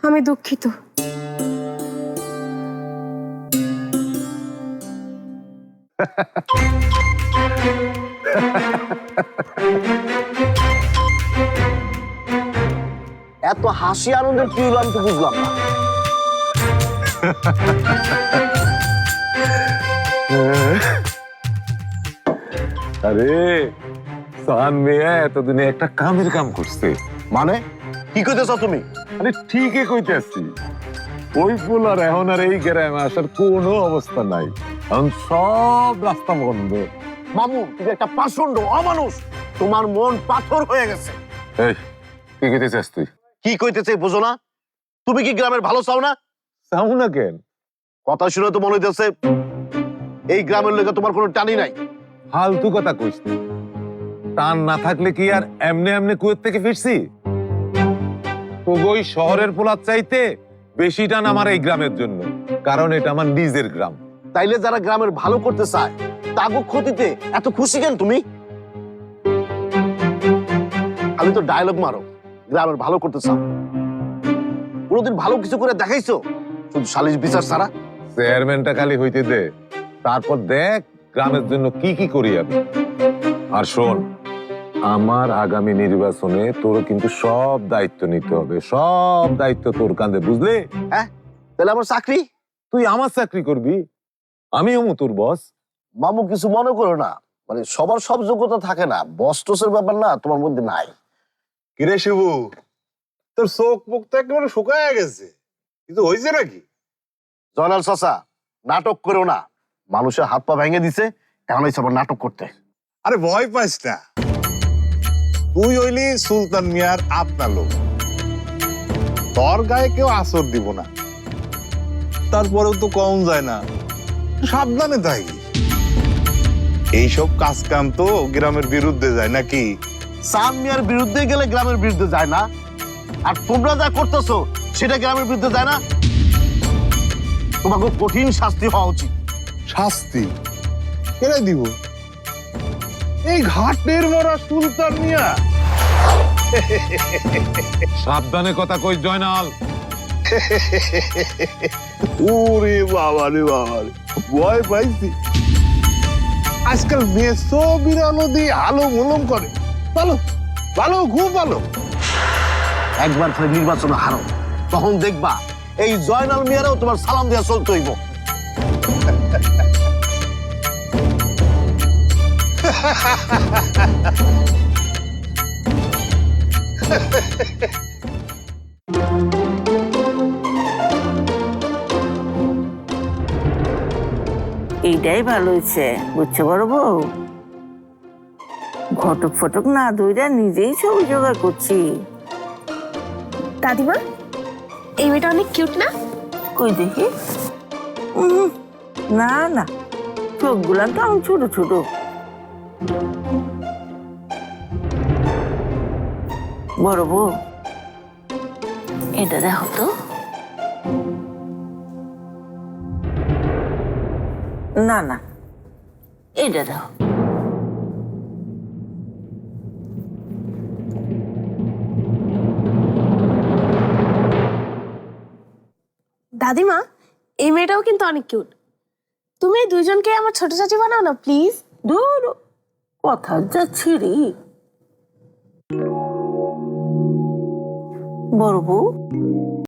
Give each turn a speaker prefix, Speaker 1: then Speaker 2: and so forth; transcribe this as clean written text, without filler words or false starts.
Speaker 1: আমি দুঃখিত।
Speaker 2: এত হাসি আনন্দের কি হলো আমি তো বুঝলাম না।
Speaker 3: আরে সাহান মিয়া এতদিনে একটা কামের কাম করছে।
Speaker 2: মানে কি কইতেছ তুমি?
Speaker 3: আরে ঠিকই কইতেছি, ওই ফুল আর এখন আর এই গ্রামে আসার কোনো অবস্থা নাই, এখন সব রাস্তা বন্ধ।
Speaker 2: মামু তুমি একটা পাষণ্ড অমানুষ, তোমার মন পাথর হয়ে গেছে।
Speaker 3: এই কি কইতেছিস তুই?
Speaker 2: কি কইতেছে বুঝো না? তুমি কি গ্রামের ভালো চাও না?
Speaker 3: চাও না কেন?
Speaker 2: কথা শুনে তো মনে হইতেছে এই গ্রামের লোকে তোমার কোনো টানি নাই।
Speaker 3: ফালতু কথা কইস না। টান না থাকলে কি আর এমনি এমনি কুয়েত থেকে ফিরছি? তো ওই শহরের পোলার চাইতে বেশি টান আমার এই গ্রামের জন্য, কারণ এটা আমার নিজের গ্রাম।
Speaker 2: তাইলে যারা গ্রামের ভালো করতে চায় তাগো ক্ষতিতে এত খুশি কেন তুমি? আমি তো ডায়লগ মারো, গ্রামের ভালো করতে চাও। কোনোদিন ভালো কিছু করে দেখাইছো? শুধু সালিশ বিচার ছাড়া।
Speaker 3: চেয়ারম্যানটা খালি হইতে দে, তারপর দেখ গ্রামের জন্য কি কি করি আমি। আর শোন, আমার আগামী নির্বাচনে তোর কিন্তু সব দায়িত্ব নিতে হবে, সব দায়িত্ব তোর কাঁধে, বুঝলি?
Speaker 2: হ্যাঁ, তাহলে আমার চাকরি?
Speaker 3: তুই আমার চাকরি করবি, আমিও তোর বস।
Speaker 2: মামু কিছু মনে করো না, মানে সবার সব যোগ্যতা থাকে না, বস টসের ব্যাপার না তোমার মধ্যে নাই।
Speaker 4: কিরে শিবু, তোর চোখ মুখ তো একেবারে শুকায় গেছে, কিছু হয়েছে নাকি?
Speaker 2: জয়নাল চাচা, নাটক করো না। মানুষের হাত পা ভেঙে দিছে, কারণ হয়েছে আবার নাটক করতে।
Speaker 4: আরে ভয় পাইস না, তুই হইলি সুলতান মিয়ার আপনা লোক, তোর গায়ে কেউ আসর দিব না। তারপরেও তো কম যায় না, সাবধানে থাকি। এইসব কাজ কাম তো গ্রামের বিরুদ্ধে যায় নাকি?
Speaker 2: সাম মিয়ার বিরুদ্ধে গেলে গ্রামের বিরুদ্ধে যায় না, আর তোমরা যা করতেছো সেটা গ্রামের বিরুদ্ধে যায় না। তোমাকে কঠিন শাস্তি হওয়া উচিত।
Speaker 4: শাস্তি কেন দিব? এই ঘাটের মরা সুলতান মিয়া।
Speaker 3: সাবধানে কথা কই জয়নাল।
Speaker 4: ওরে বাবা রে বাবা রে, ভয় পাইছি। আজকাল মেয়ে সব বিরালো দিয়ে আলো মলম করে। ভালো ভালো, খুব ভালো।
Speaker 2: একবার খালি নির্বাচন হারো, তখন দেখবা এই জয়নাল মিয়ারও তোমার সালাম দেওয়া চলতে হইব।
Speaker 5: এইটাই ভালো হয়েছে, বুঝছো বড় বউ? ঘটক ফটক না ধইরা নিজেই ছবি জোগাড় করছি।
Speaker 1: দাদিমা, এই মেয়েটা অনেক কিউট না?
Speaker 5: কই দেখি। না না, চোখগুলা তো আমার ছোট ছোট। বড় বউ, এটা দেখো তো। না না, এটা দেখো।
Speaker 1: দাদিমা, এই মেয়েটাও কিন্তু অনেক কিউট। তুমি এই দুইজনকে আমার ছোট চাচি বানাও না প্লিজ।
Speaker 5: দূর, কথা যাচ্ছি রে। বড় বউ,